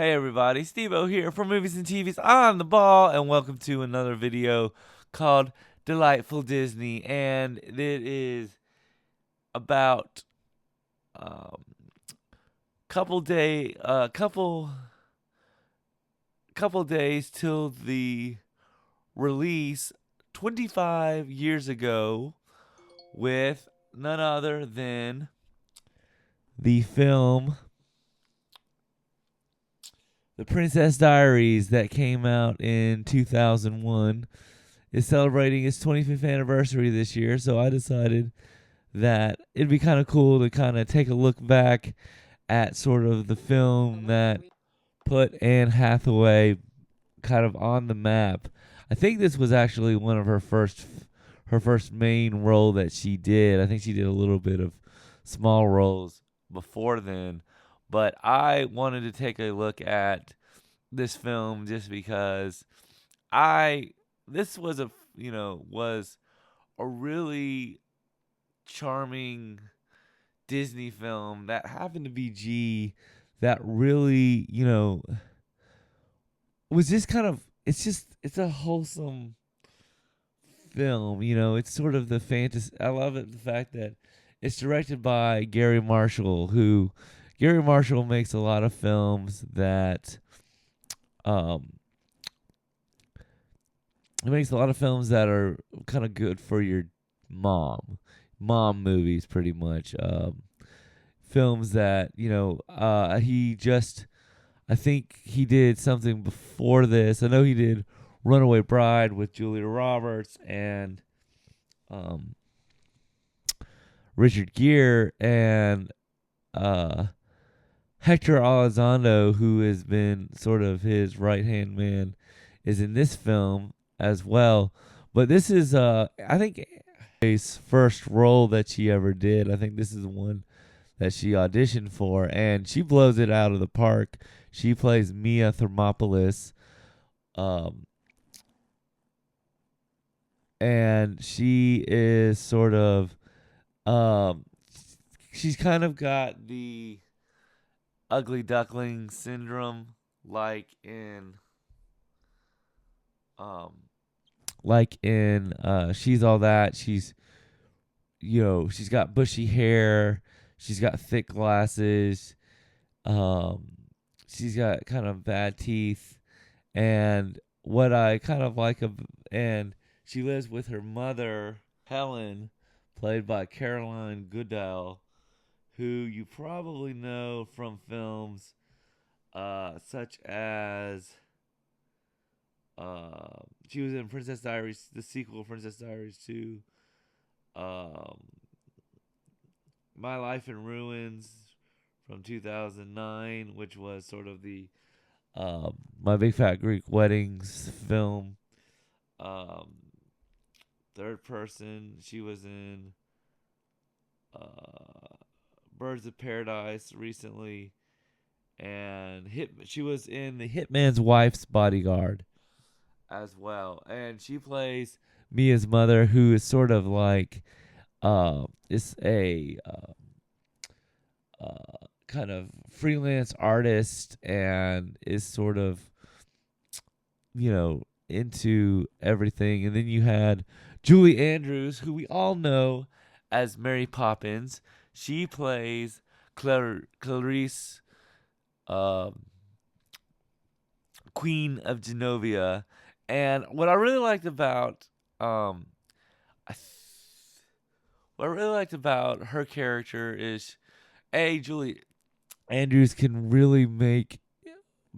Hey everybody, Steveo here from Movies and TVs on the Ball, and welcome to another video called Delightful Disney. And it is about um, couple days till the release 25 years ago with none other than the film The Princess Diaries that came out in 2001. Is celebrating its 25th anniversary this year, so I decided that it'd be kind of cool to kind of take a look back at sort of the film that put Anne Hathaway kind of on the map. I think this was actually one of her first main role that she did. I think she did a little bit of small roles before then, but I wanted to take a look at this film just because I this was was a really charming Disney film that happened to be G that really, was just kind of it's a wholesome film, it's sort of the fantasy. I love it, the fact that it's directed by Garry Marshall, who Garry Marshall makes a lot of films that um he makes a lot of films that are kind of good for your mom movies, pretty much. Films that he just, I think he did something before this. I know he did Runaway Bride with Julia Roberts and um, Richard Gere, and uh, Hector Elizondo, who has been sort of his right hand man, is in this film as well. But this is, I think, his first role that she ever did. I think this is one that she auditioned for, and she blows it out of the park. She plays Mia Thermopolis, um, and she is sort of, um, she's kind of got the ugly duckling syndrome, um, like in She's All That. She's got bushy hair, she's got thick glasses, um, she's got kind of bad teeth, and what I kind of like, and she lives with her mother, Helen, played by Caroline Goodell, who you probably know from films such as she was in Princess Diaries, the sequel Princess Diaries 2, um, My Life in Ruins from 2009, which was sort of the My Big Fat Greek Weddings film. Um, Third person, she was in uh, Birds of Paradise recently, and she was in The Hitman's Wife's Bodyguard as well, and she plays Mia's mother, who is sort of like is a kind of freelance artist, and is sort of into everything. And then you had Julie Andrews, who we all know as Mary Poppins. She plays Clarice, um, Queen of Genovia. And um, I th- what I really liked about her character is, Julie Andrews can really make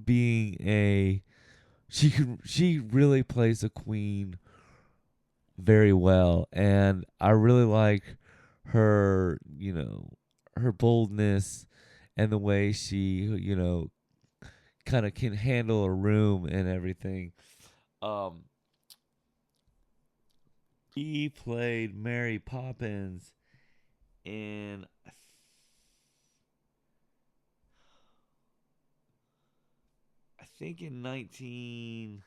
being a she really plays a queen very well, and I really like her, her boldness, and the way she, kind of can handle a room and everything. Um, he played Mary Poppins in, I think in 19.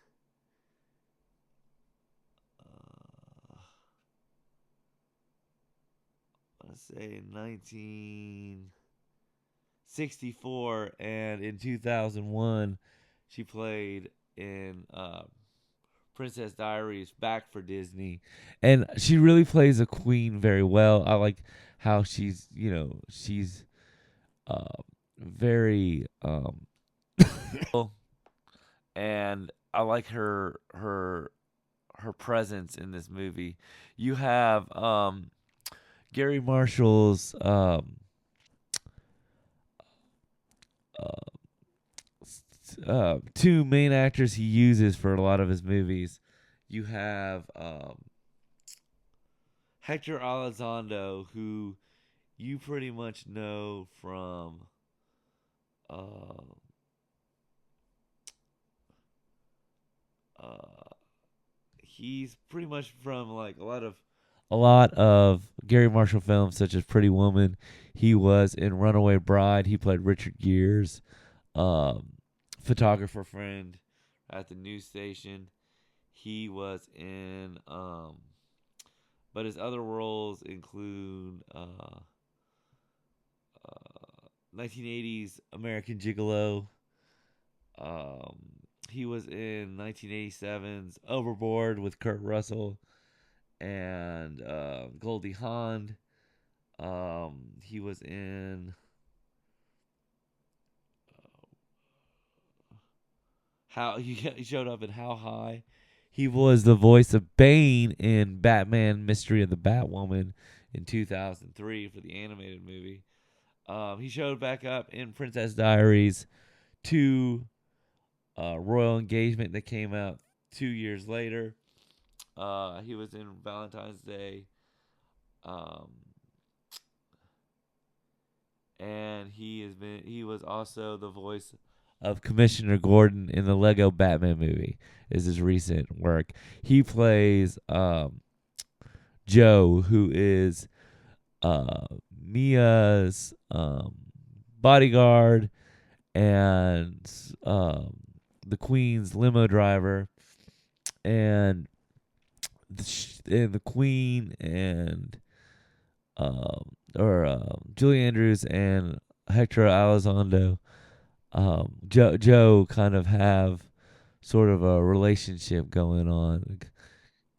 Let's say 19. '64, and in 2001, she played in Princess Diaries back for Disney, and she really plays a queen very well. I like how she's uh, very and I like her presence in this movie. You have Gary Marshall's uh, two main actors he uses for a lot of his movies. You have Hector Elizondo, who you pretty much know from uh, uh, he's pretty much from like a lot of Gary Marshall films such as Pretty Woman. He was in Runaway Bride. He played Richard Gere's um, photographer friend at the news station. He was in but his other roles include 1980s American Gigolo. Um, he was in 1987's Overboard with Kurt Russell and Goldie Hawn. He was in how he showed up in How High. He was the voice of Bane in Batman: Mystery of the Batwoman in 2003 for the animated movie. He showed back up in Princess Diaries 2, Royal Engagement that came out 2 years later. He was in Valentine's Day, um, and he was also the voice of Commissioner Gordon in the Lego Batman movie. Is his recent work. He plays Joe, who is Mia's bodyguard and the Queen's limo driver, and the Queen and Julie Andrews and Hector Elizondo, Joe kind of have sort of a relationship going on.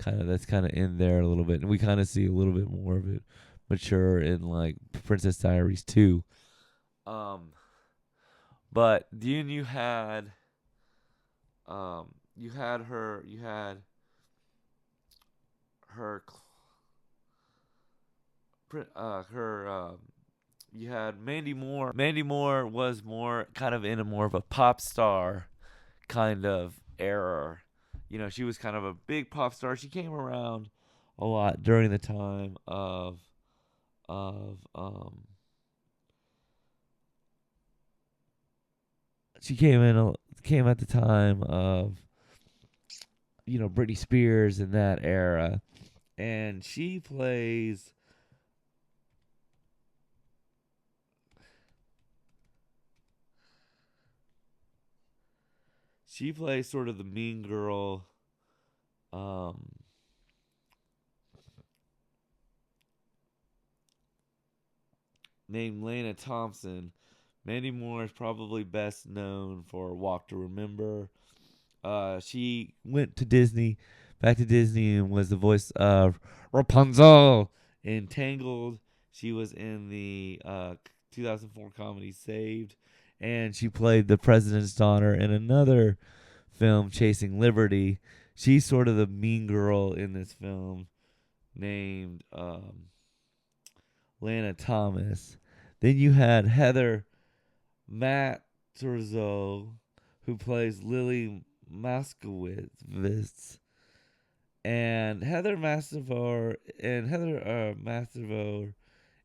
That's kind of in there a little bit, and we kind of see a little bit more of it mature in like Princess Diaries 2. Um, but then you had her her you had Mandy Moore. Mandy Moore was more kind of in a more of a pop star kind of era. She was kind of a big pop star. She came around a lot during the time of she came at the time of Britney Spears in that era, and she plays sort of the mean girl, um, named Lena Thompson. Mandy Moore is probably best known for Walk to Remember. She went back to Disney, and was the voice of Rapunzel in Tangled. She was in the 2004 comedy Saved, and she played the president's daughter in another film, Chasing Liberty. She's sort of the mean girl in this film, named Lana Thomas. Then you had Heather Maturzo, who plays Lily Moskowitz, and Heather Mastervoor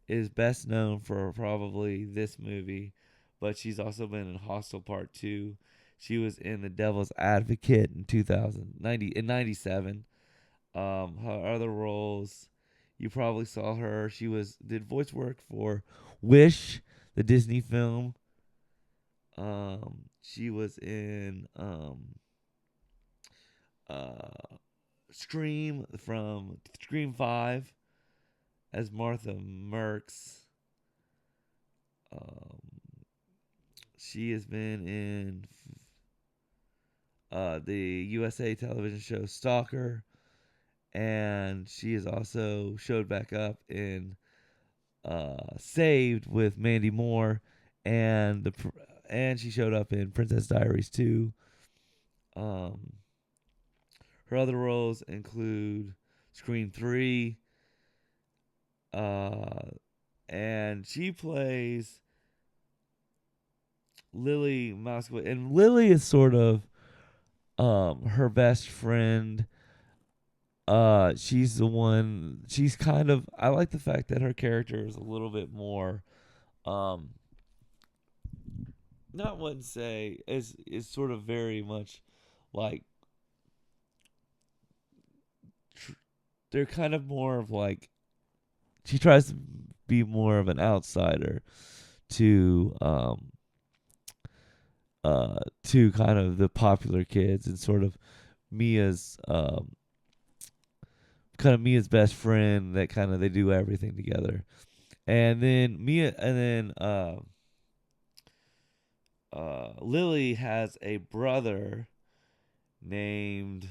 is best known for probably this movie, but she's also been in Hostel Part 2. She was in The Devil's Advocate in 1997. Her other roles, you probably saw her. She did voice work for Wish, the Disney film. She was in Scream 5 as Martha Merks. Um, She has been in the USA television show Stalker, and she has also showed back up in Saved with Mandy Moore, and and she showed up in Princess Diaries 2. Um, Her other roles include Scream 3, uh, and she plays Lily Moskowitz, and Lily is sort of her best friend. She's the one. She's kind of. I like the fact that her character is a little bit more. Um, not wouldn't say is sort of very much like they're kind of more of like she tries to be more of an outsider to to kind of the popular kids, and sort of Mia's Mia's best friend, that kind of they do everything together. And then Lily has a brother named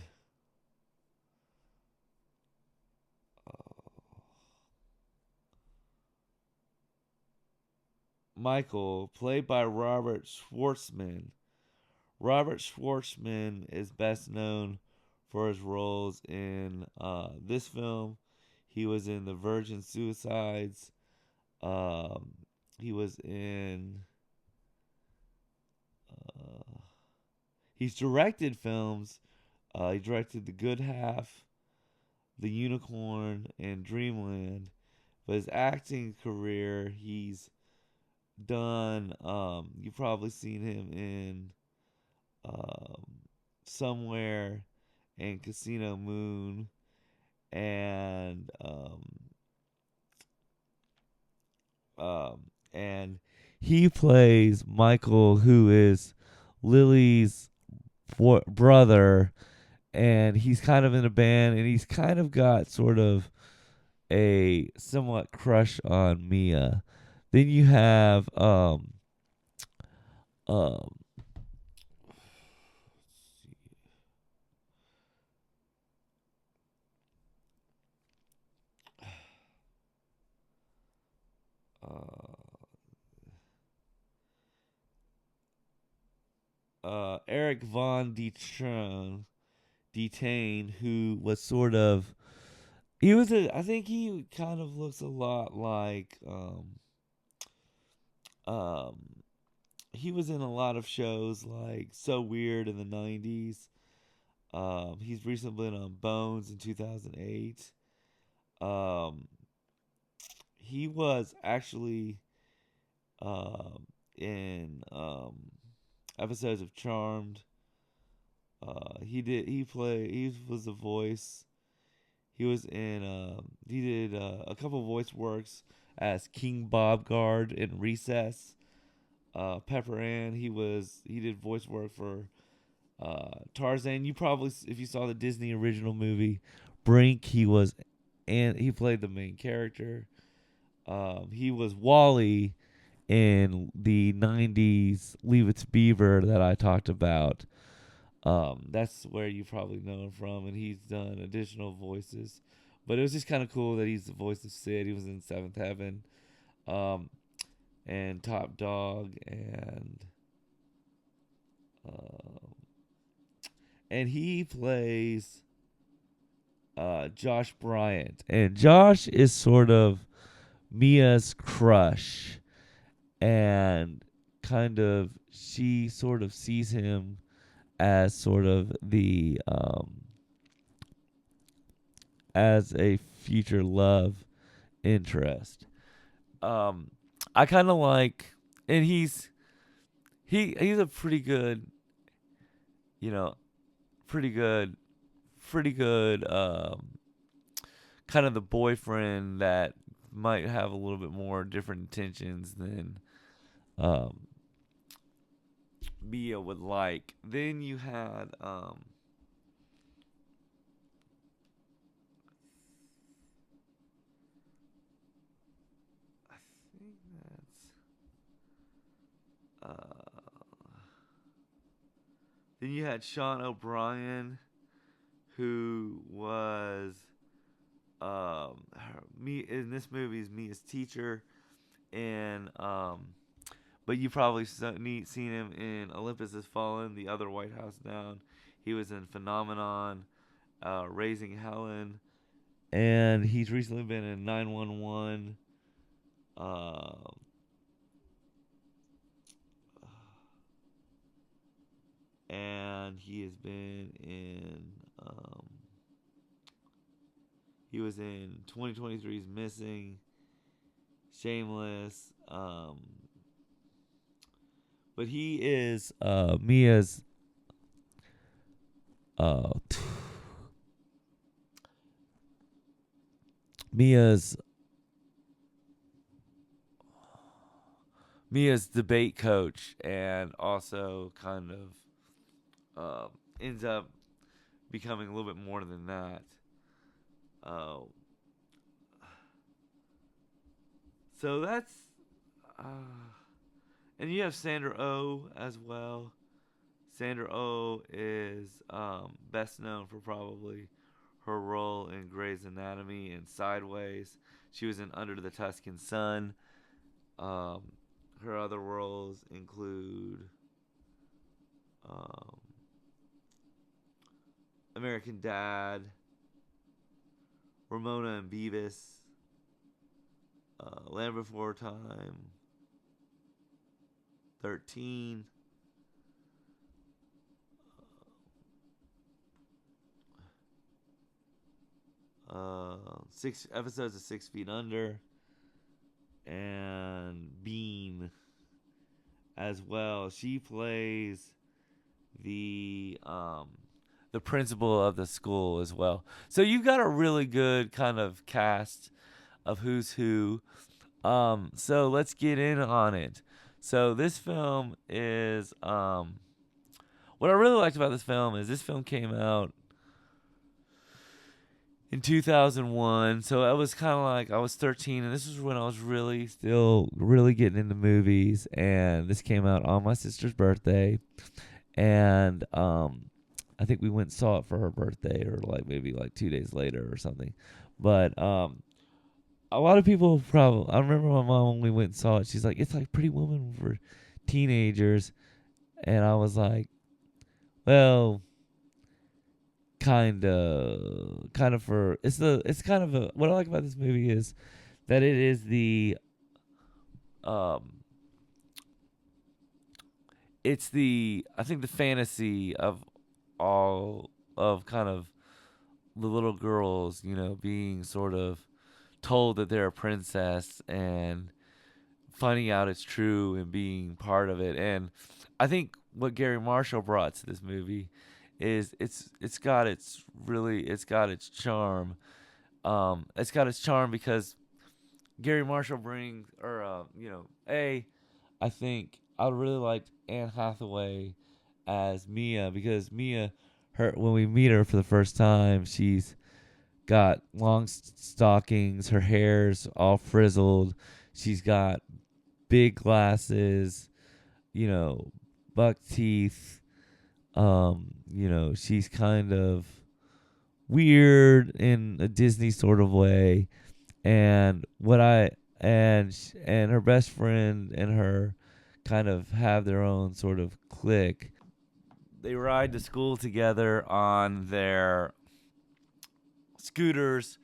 Michael, played by Robert Schwartzman. Robert Schwartzman is best known for his roles in this film. He was in The Virgin Suicides. Um, he was in. Uh, he's directed films. He directed The Good Half, The Unicorn, and Dreamland. But his acting career, he's done. You've probably seen him in um, Somewhere and Casino Moon, and um, and he plays Michael, who is Lily's brother, and he's kind of in a band, and he's kind of got sort of a somewhat crush on Mia. Then you have um Eric Von Detain, who was sort of he was a I think he kind of looks a lot like um he was in a lot of shows like So Weird in the 90s. He's recently been on Bones in 2008. Um, he was actually in episodes of Charmed. He was the voice. He was in he did a couple voice works as King Bobguard in Recess. Pepper Ann, he did voice work for Tarzan. You probably, if you saw the Disney original movie Brink, he played the main character. He was Wally in the 90s Leave It to Beaver that I talked about. That's where you probably know him from, and he's done additional voices. But it was just kind of cool that he's the voice of Sid. He was in Seventh Heaven, um, and Top Dog, um, and he plays Josh Bryant. And Josh is sort of Mia's crush, and kind of she sort of sees him as sort of the as a future love interest. Um, I kind of like, and he's a pretty good, you know, pretty good, pretty good, kind of the boyfriend that might have a little bit more different intentions than um Mia would like. Then you had I think that's Then you had Sean O'Brien, who was me in this movie is Mia's teacher, and but you probably seen him in Olympus Has Fallen, The Other White House Down. He was in Phenomenon, Raising Helen, and he's recently been in 911. And he has been in. He was in 2023's Missing, Shameless. But he is Mia's. Mia's Mia's debate coach, and also kind of ends up becoming a little bit more than that. So that's and you have Sandra Oh as well. Sandra Oh is best known for probably her role in Grey's Anatomy and Sideways. She was in Under the Tuscan Sun. Her other roles include American Dad, Ramona and Beavis, Land Before Time, 13, 6 episodes of 6 Feet Under, and Bean as well. She plays the principal of the school as well. So you've got a really good kind of cast of who's who. So let's get in on it. So this film is what I really liked about this film is this film came out in 2001. So I was kind of like, I was 13, and this was when I was really getting into movies. And this came out on my sister's birthday, and I think we went and saw it for her birthday, or maybe 2 days later or something. But a lot of people probably, I remember my mom when we went and saw it, she's like, it's like Pretty Woman for teenagers. And I was like, well, kind of for, it's kind of a, what I like about this movie is that it is I think the fantasy of all of kind of the little girls, being sort of told that they're a princess and finding out it's true and being part of it. And I think what Garry Marshall brought to this movie is it's got its charm. It's got its charm because Garry Marshall brings, I think I really liked Anne Hathaway as Mia, because Mia, when we meet her for the first time, she's got long stockings, her hair's all frizzled, she's got big glasses, buck teeth. She's kind of weird in a Disney sort of way, and and her best friend and her kind of have their own sort of clique. They ride to school together on their scooters,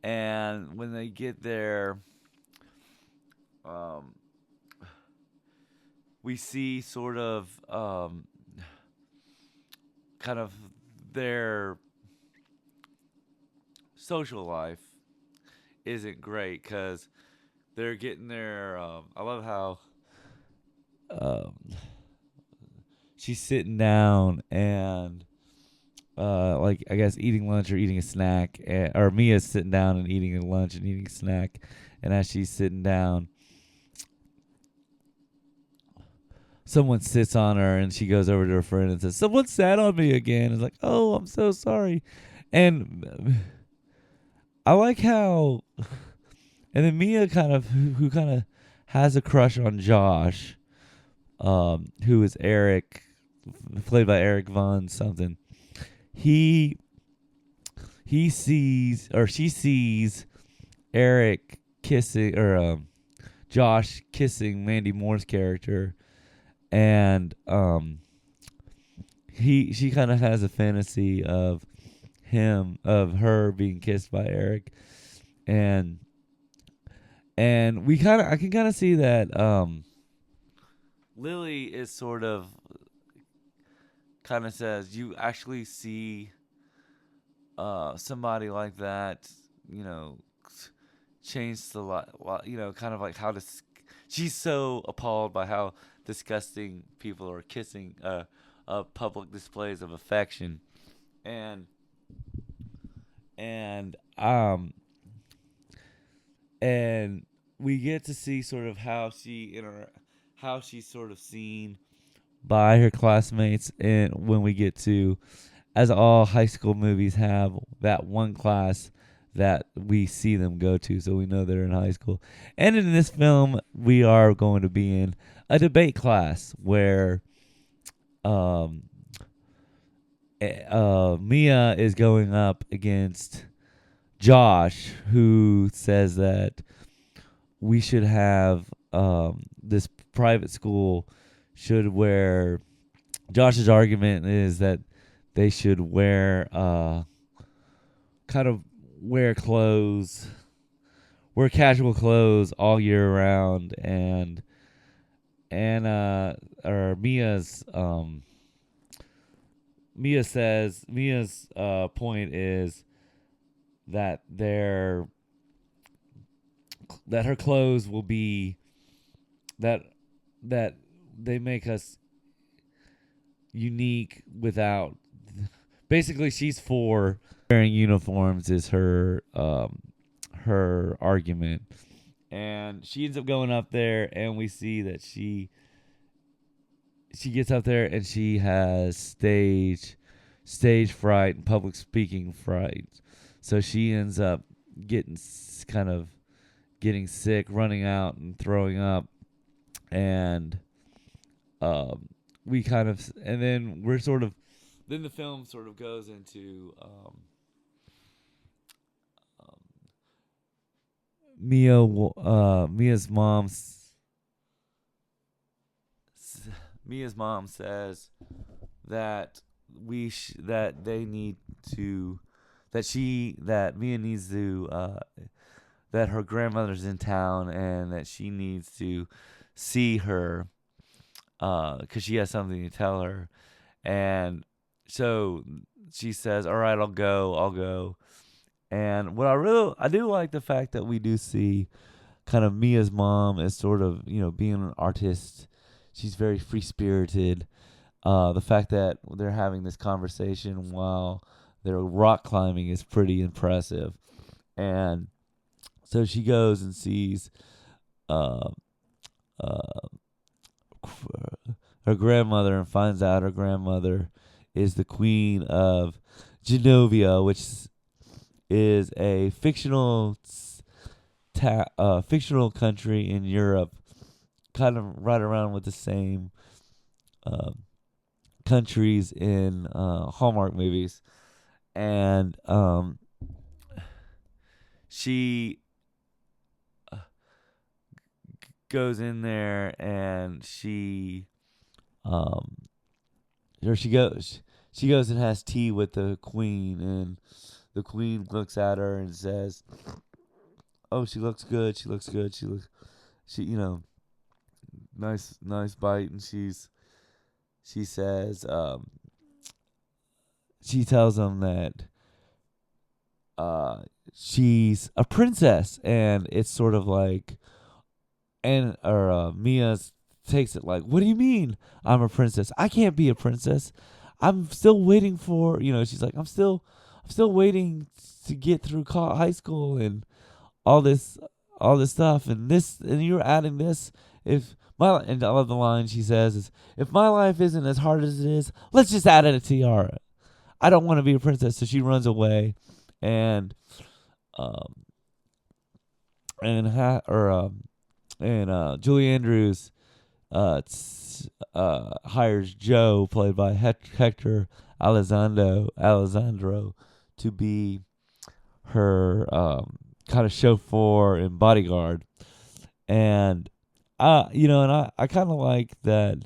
and when they get there, we see sort of kind of their social life isn't great because they're getting their I love how she's sitting down and I guess eating lunch or eating a snack, or Mia's sitting down and eating a lunch and eating a snack, and as she's sitting down, someone sits on her, and she goes over to her friend and says, "Someone sat on me again." It's like, "Oh, I'm so sorry." And I like how, and then Mia who kind of has a crush on Josh, who is Eric played by Eric Von something. He sees, or she sees, Eric kissing, or Josh kissing Mandy Moore's character, and she kind of has a fantasy of her being kissed by Eric, and I can kind of see that Lily is sort of kind of says, you actually see somebody like that, you know, change the lot, kind of like how she's so appalled by how disgusting people are kissing public displays of affection, and and um and we get to see sort of how how she's sort of seen by her classmates, and when we get to, as all high school movies have, that one class that we see them go to, so we know they're in high school. And in this film, we are going to be in a debate class where Mia is going up against Josh, who says that we should have this private school should wear. Josh's argument is that they should wear kind of wear casual clothes all year round, and or Mia's point is that that her clothes will be that they make us unique without. Basically, she's for wearing uniforms is her argument, and she ends up going up there, and we see that she gets up there and she has stage fright and public speaking fright, so she ends up getting sick, running out and throwing up, and then then the film sort of goes into Mia's mom says that Mia needs to that her grandmother's in town and that she needs to see her because she has something to tell her. And so she says, all right, I'll go. And I do like the fact that we do see kind of Mia's mom as sort of, being an artist. She's very free spirited. The fact that they're having this conversation while they're rock climbing is pretty impressive. And so she goes and sees her grandmother and finds out her grandmother is the Queen of Genovia, which is a fictional country in Europe, kind of right around with the same countries in Hallmark movies. And she goes in there and she goes and has tea with the queen, and the queen looks at her and says, "Oh, she looks good. Nice bite." And she says, she tells him that she's a princess, and it's sort of like, Mia takes it like, what do you mean I'm a princess? I can't be a princess. I'm still waiting for, she's like, I'm still waiting to get through high school and all this stuff, and you're adding this. And all of the lines she says is, if my life isn't as hard as it is, let's just add it a tiara. I don't want to be a princess. So she runs away, and Julie Andrews hires Joe, played by Hector Alessandro, to be her kind of chauffeur and bodyguard. And I kind of like that.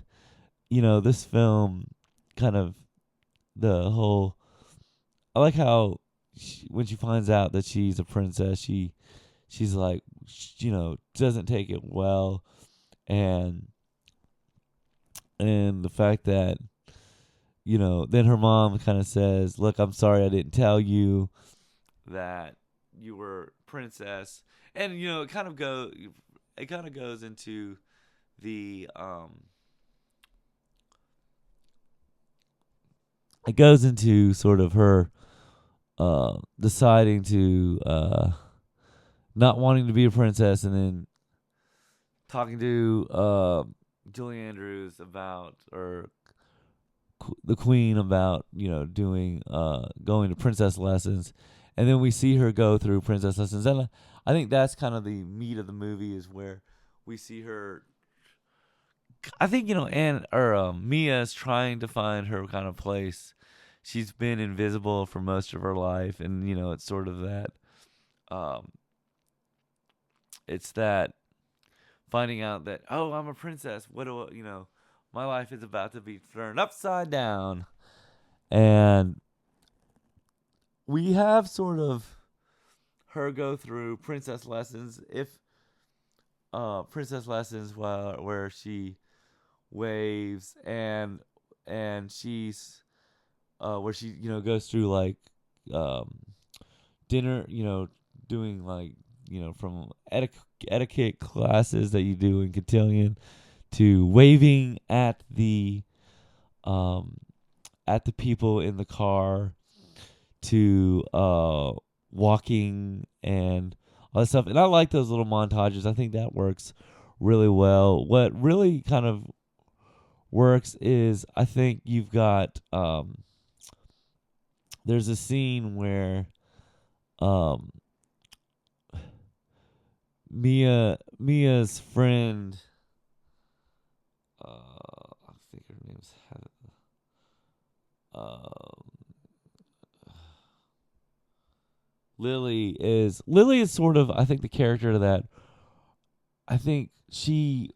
This film kind of the whole. I like how when she finds out that she's a princess, she's like, doesn't take it well, and the fact that then her mom kind of says, "Look, I'm sorry I didn't tell you that you were princess," and it kind of goes into the it goes into sort of her deciding to not wanting to be a princess, and then talking to Julie Andrews about, or the queen, about doing going to princess lessons, and then we see her go through princess lessons, and I think that's kind of the meat of the movie, is where we see her. I think Mia's trying to find her kind of place. She's been invisible for most of her life, and it's sort of that. Um, it's that finding out that, oh, I'm a princess. What do my life is about to be turned upside down, and we have sort of her go through princess lessons. If princess lessons, where she waves, and she's where she goes through like dinner, doing like from etiquette classes that you do in cotillion, to waving um at the people in the car, to walking and all that stuff. And I like those little montages. I think that works really well. What really kind of works is, I think you've got there's a scene where um Mia's friend, I think her name's Lily is sort of, I think, the character that I think she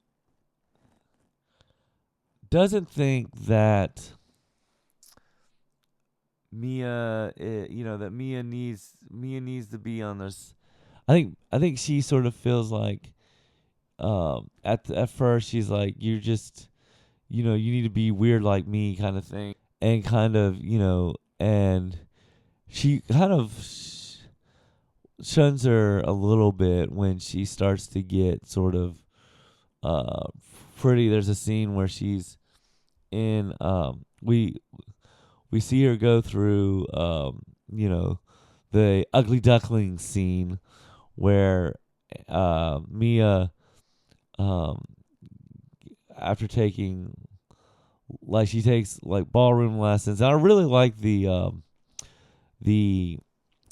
doesn't think that that Mia needs to be on this. I think she sort of feels like at first she's like, you're just you need to be weird like me, kind of thing, and kind of and she kind of shuns her a little bit when she starts to get sort of uh pretty. There's a scene where she's in we see her go through the ugly duckling scene, where Mia, um after taking, like, she takes like ballroom lessons, and I really like the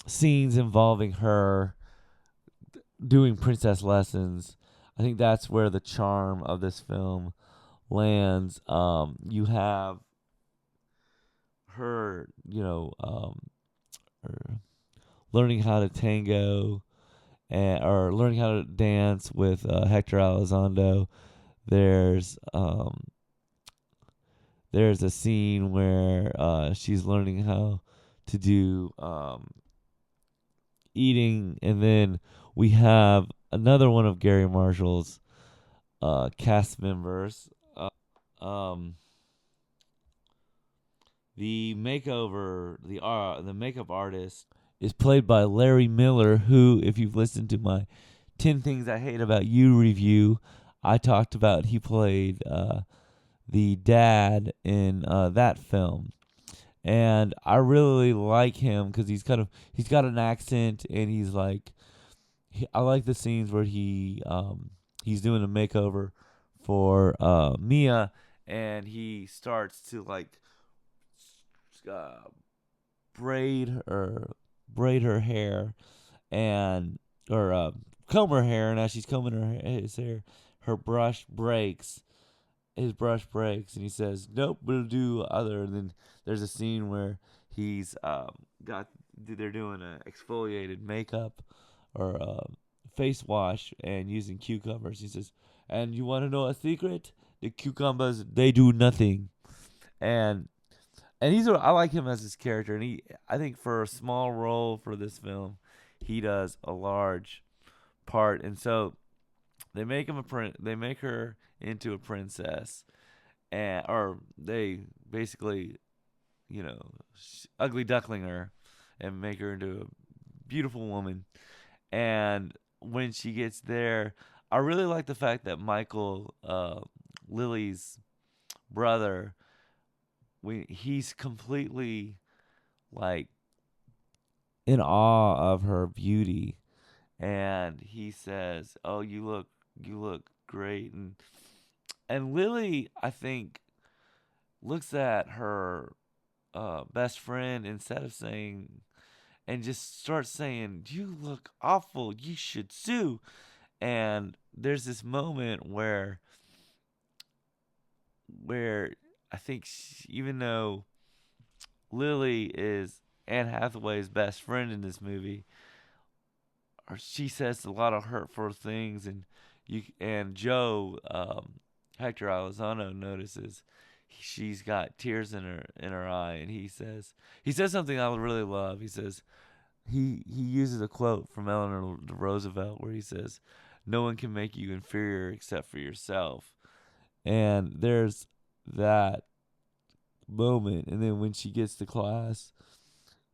scenes involving her doing princess lessons. I think that's where the charm of this film lands. You have her, er, learning how to tango, or learning how to dance with Hector Elizondo. There's there's a scene where she's learning how to do eating, and then we have another one of Garry Marshall's cast members. Um, the makeup artist is played by Larry Miller, who, if you've listened to my 10 Things I Hate About You review, I talked about he played the dad in that film. And I really like him because he's got an accent, and he's like, I like the scenes where he's doing a makeover for Mia, and he starts to like uh, braid her hair, and or comb her hair, and as she's combing his hair, her brush breaks, his brush breaks, and he says, "Nope, we'll do other." And then there's a scene where he's got they're doing a exfoliated makeup or face wash and using cucumbers. He says, "And you want to know a secret? The cucumbers, they do nothing." And I like him as his character, and I think for a small role for this film, he does a large part. And so they make her into a princess, and or they basically, ugly duckling her and make her into a beautiful woman. And when she gets there, I really like the fact that Michael, Lily's brother, he's completely like in awe of her beauty, and he says, "Oh, you look great." And Lily, I think, looks at her best friend instead of saying, and just starts saying, "You look awful. You should sue." And there's this moment where I think even though Lily is Anne Hathaway's best friend in this movie, or she says a lot of hurtful things, and Joe, Hector Elizondo, notices she's got tears in her eye, and he says something I really love. He says he uses a quote from Eleanor Roosevelt where he says, "No one can make you inferior except for yourself." And there's that moment, and then when she gets to class,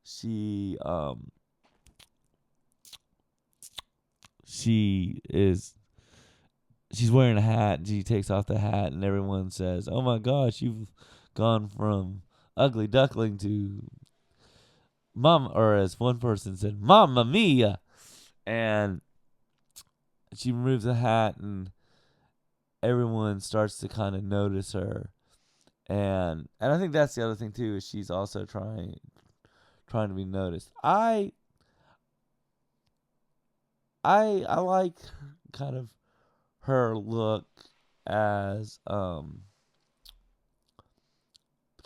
she she is she's wearing a hat, and she takes off the hat, and everyone says, "Oh my gosh, you've gone from ugly duckling to mom," or as one person said, "Mamma mia." And she removes the hat, and everyone starts to kind of notice her. And I think that's the other thing too, is she's also trying to be noticed. I like kind of her look as kind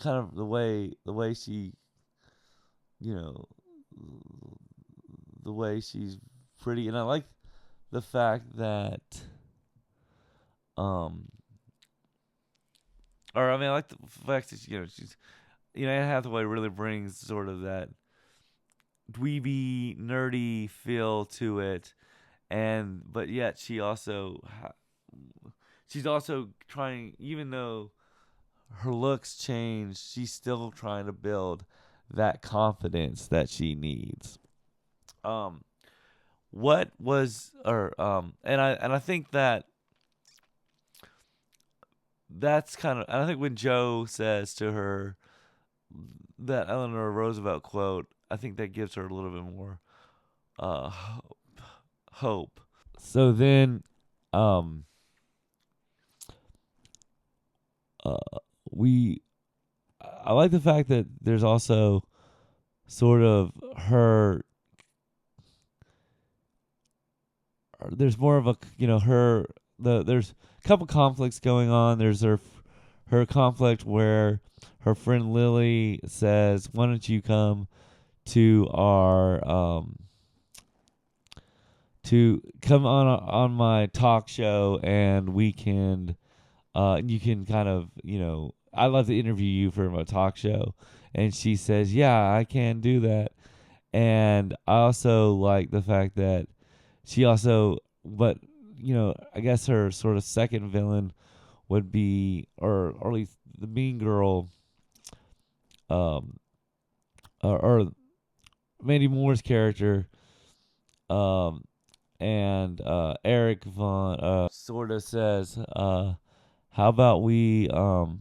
of the way she, you know the way she's pretty, and I like the fact that um or I mean I like the fact that she's Anne Hathaway really brings sort of that dweeby nerdy feel to it, and but yet she's also trying, even though her looks change, she's still trying to build that confidence that she needs. Um, what was or and I think that's kind of, and I think when Joe says to her that Eleanor Roosevelt quote, I think that gives her a little bit more uh hope. So then, um, uh, we I like the fact that there's also sort of there's more of a there's a couple conflicts going on. There's her conflict where her friend Lily says, "Why don't you come to our to come on my talk show, and we can you can kind of, I'd love to interview you for my talk show." And she says, "Yeah, I can do that." And I also like the fact that she also, but I guess her sort of second villain would be, or at least the mean girl, um, or Mandy Moore's character, um, and Eric Vaughn sort of says, "How about we how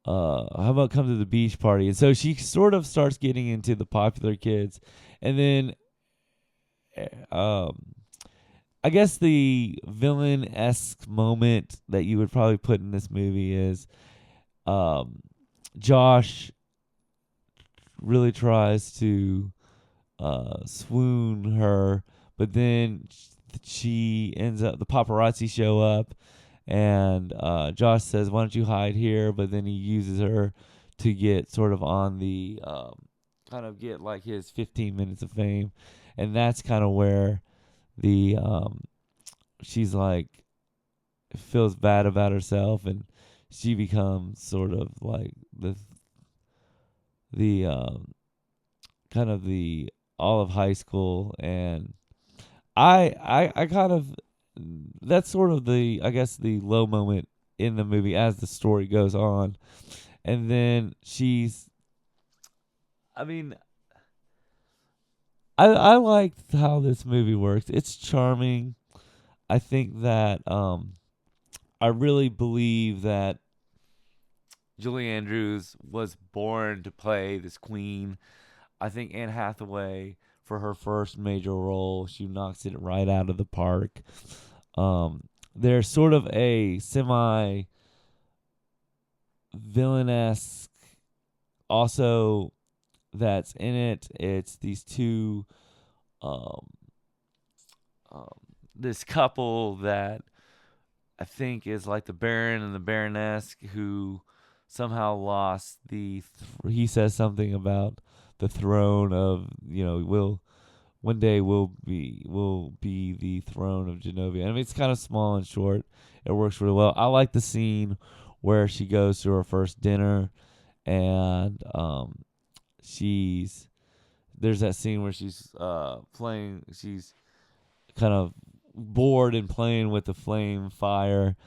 about come to the beach party?" And so she sort of starts getting into the popular kids, and then I guess the villain-esque moment that you would probably put in this movie is Josh really tries to swoon her, but then she ends up, the paparazzi show up, And Josh says, "Why don't you hide here?" But then he uses her to get sort of on the kind of get like his 15 minutes of fame, and that's kind of where the she's like feels bad about herself, and she becomes sort of like the kind of the all of high school. And I kind of that's sort of the, I guess, the low moment in the movie as the story goes on. And then I mean, I like how this movie works. It's charming. I think that I really believe that Julie Andrews was born to play this queen. I think Anne Hathaway, for her first major role, she knocks it right out of the park. There's sort of a semi villainous also that's in it. It's these two, um, um, this couple that I think is like the Baron and the Baroness who somehow lost he says something about the throne of, will one day will be the throne of Genovia. I mean, it's kind of small and short. It works really well. I like the scene where she goes to her first dinner, and she's there's that scene where she's playing. She's kind of bored and playing with the flame fire,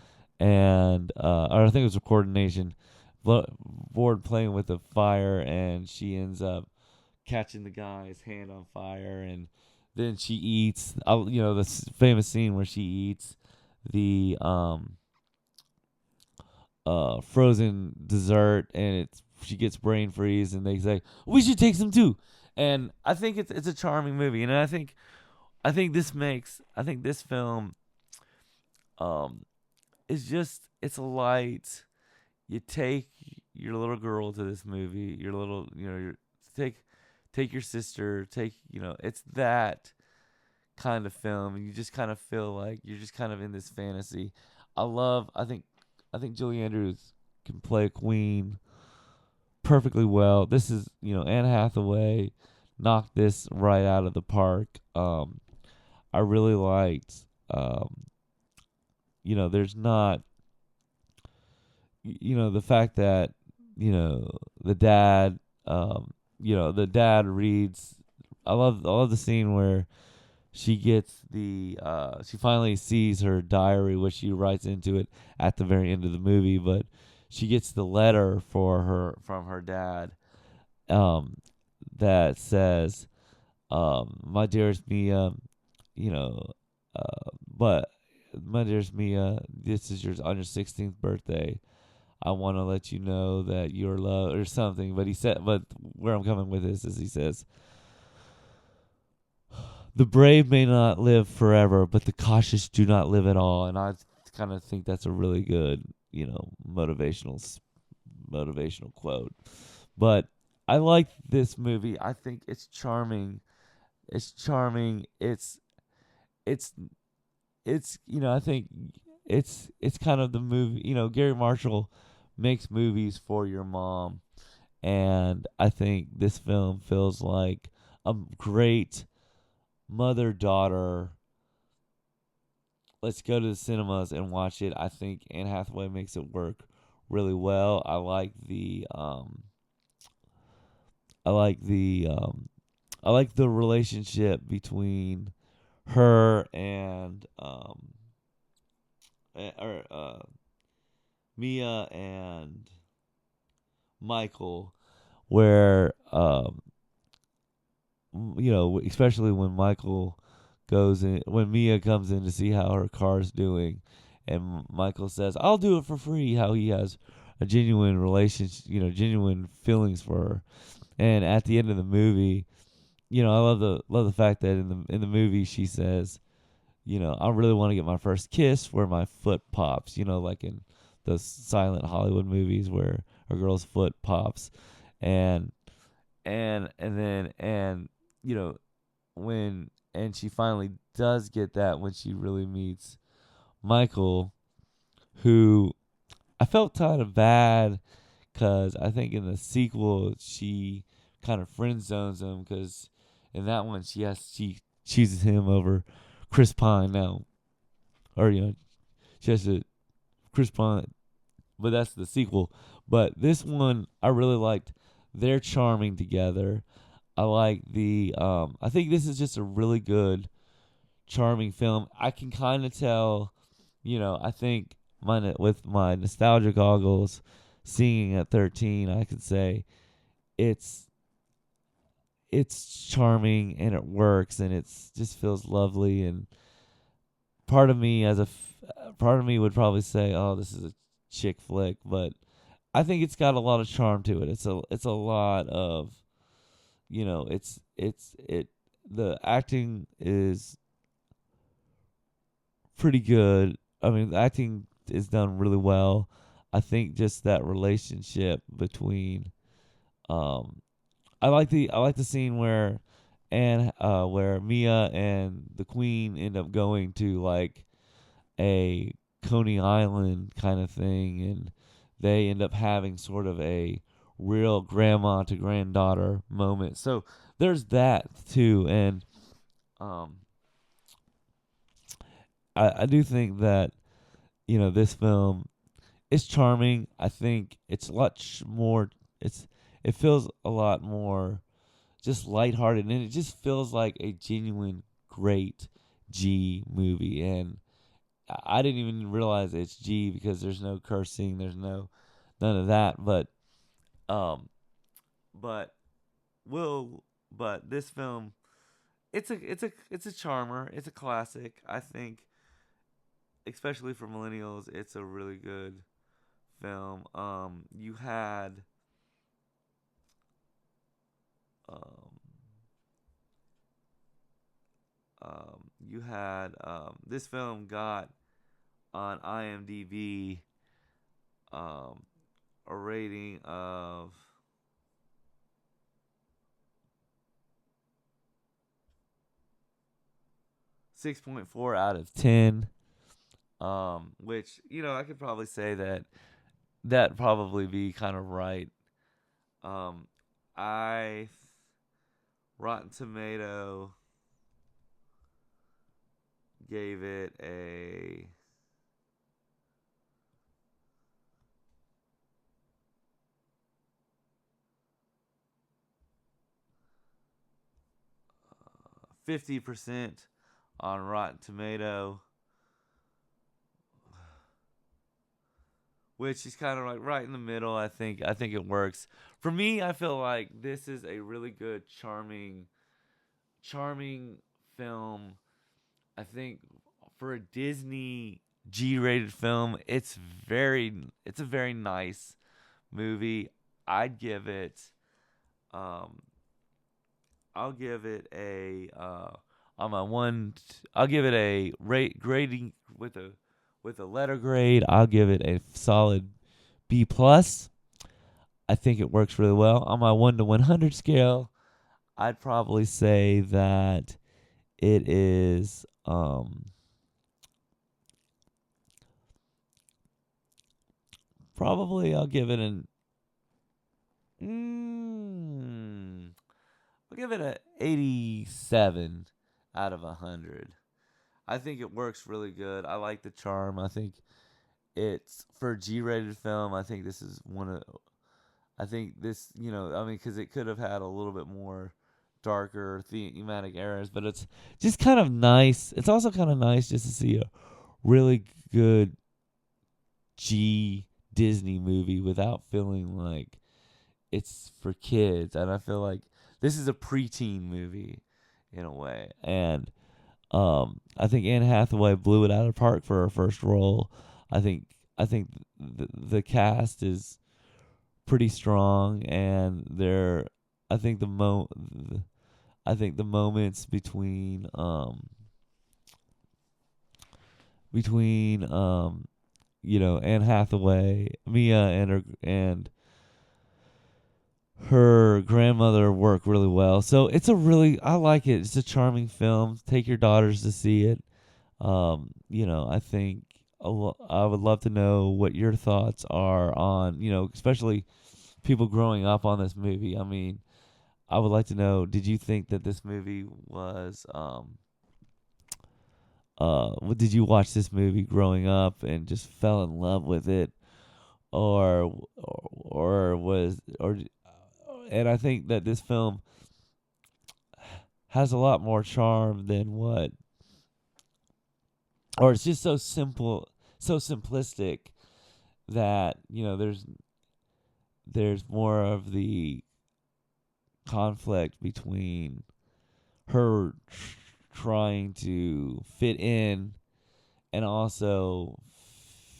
and or I think it was a coordination. Bored playing with the fire, and she ends up catching the guy's hand on fire, and then she eats. The famous scene where she eats the frozen dessert, and she gets brain freeze, and they say we should take some too. And I think it's a charming movie, and I think this film um is just, it's a light. You take your little girl to this movie, your little, take take your sister, it's that kind of film, and you just kind of feel like you're just kind of in this fantasy. I think Julie Andrews can play a queen perfectly well. This is, Anne Hathaway knocked this right out of the park. I really liked, there's not, the fact that, the dad, the dad reads. I love the scene where she finally sees her diary, which she writes into it at the very end of the movie, but she gets the letter from her dad, um that says, my dearest Mia, you know but my dearest Mia, this is on your 16th birthday. I want to let you know that you're loved, or something. But where I'm coming with this is, he says, the brave may not live forever, but the cautious do not live at all. And I kind of think that's a really good, motivational quote. But I like this movie. I think it's charming. It's charming. It's I think it's kind of the movie. Gary Marshall makes movies for your mom, and I think this film feels like a great mother daughter. Let's go to the cinemas and watch it. I think Anne Hathaway makes it work really well. I like the relationship between her and or Mia and Michael, where especially when when Mia comes in to see how her car's doing, and Michael says, "I'll do it for free." How he has a genuine relationship, genuine feelings for her. And at the end of the movie, I love the fact that in the movie she says, I really want to get my first kiss where my foot pops, like in those silent Hollywood movies where a girl's foot pops. And then when and she finally does get that when she really meets Michael, who I felt kind of bad because I think in the sequel she kind of friend zones him because in that one she chooses him over Chris Pine now, or she has to Chris Pine, but that's the sequel. But this one I really liked. They're charming together. I like the I think this is just a really good charming film. I can kind of tell, I think with my nostalgia goggles, seeing at 13, I could say it's it's charming and it works and it's just feels lovely. And part of me part of me would probably say, "Oh, this is a chick flick," but I think it's got a lot of charm to it. It's a lot of, it the acting is pretty good. I mean, the acting is done really well. I think just that relationship between um I like the scene where Mia and the Queen end up going to like a Coney Island kind of thing, and they end up having sort of a real grandma to granddaughter moment. So there's that too, and um I do think that this film is charming. I think it's a lot more. It feels a lot more just lighthearted, and it just feels like a genuine great G movie. And I didn't even realize it's G because there's no cursing, there's none of that. Um, but will but this film, it's a charmer. It's a classic. I think, especially for millennials, it's a really good film. Um, this film got on IMDb a rating of 6.4 out of 10. Which I could probably say that probably be kind of right. I Rotten Tomato gave it a 50% on Rotten Tomato, which is kind of like right in the middle. I think it works. For me, I feel like this is a really good charming film. I think for a Disney G-rated film, it's a very nice movie. I'd give it um I'll give it a on my one. I'll give it a rate grading with a letter grade. I'll give it a solid B plus. I think it works really well on my 1 to 100 scale. I'd probably say that it is probably I'll give it an I'll give it a 87 out of 100. I think it works really good. I like the charm. I think it's for a G-rated film. I think this is one of. I think this, I mean, because it could have had a little bit more darker thematic areas, but it's just kind of nice. It's also kind of nice just to see a really good G Disney movie without feeling like it's for kids. And I feel like this is a preteen movie in a way. And I think Anne Hathaway blew it out of the park for her first role. I think the cast is pretty strong, and I think I think the moments between Anne Hathaway, Mia, and her grandmother work really well. So I like it. It's a charming film. Take your daughters to see it. I think I would love to know what your thoughts are on, especially people growing up on this movie. I mean, I would like to know, did you think that this movie was did you watch this movie growing up and just fell in love with it, or was or and I think that this film has a lot more charm than what, or it's just so simple, so simplistic that there's more of the conflict between her trying to fit in and also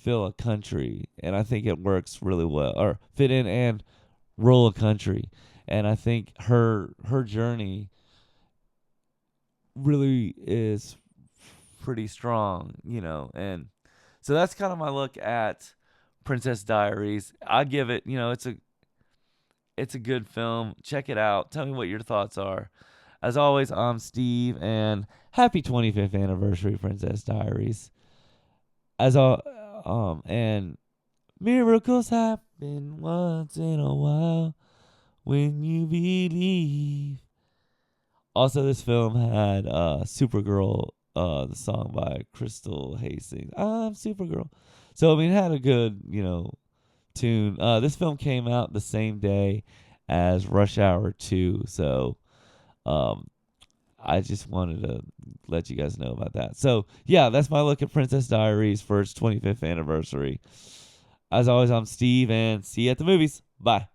fill a country, and I think it works really well. Or fit in and roll a country, and I think her journey really is pretty strong, and so that's kind of my look at Princess Diaries. I give it, it's a good film. Check it out. Tell me what your thoughts are. As always, I'm Steve, and happy 25th anniversary, Princess Diaries. As all, and miracles happen once in a while when you believe. Also, this film had Supergirl, the song by Crystal Hastings. I'm Supergirl. So, I mean, it had a good, tune. This film came out the same day as Rush Hour 2. So, I just wanted to let you guys know about that. So, yeah, that's my look at Princess Diaries for its 25th anniversary. As always, I'm Steve, and see you at the movies. Bye.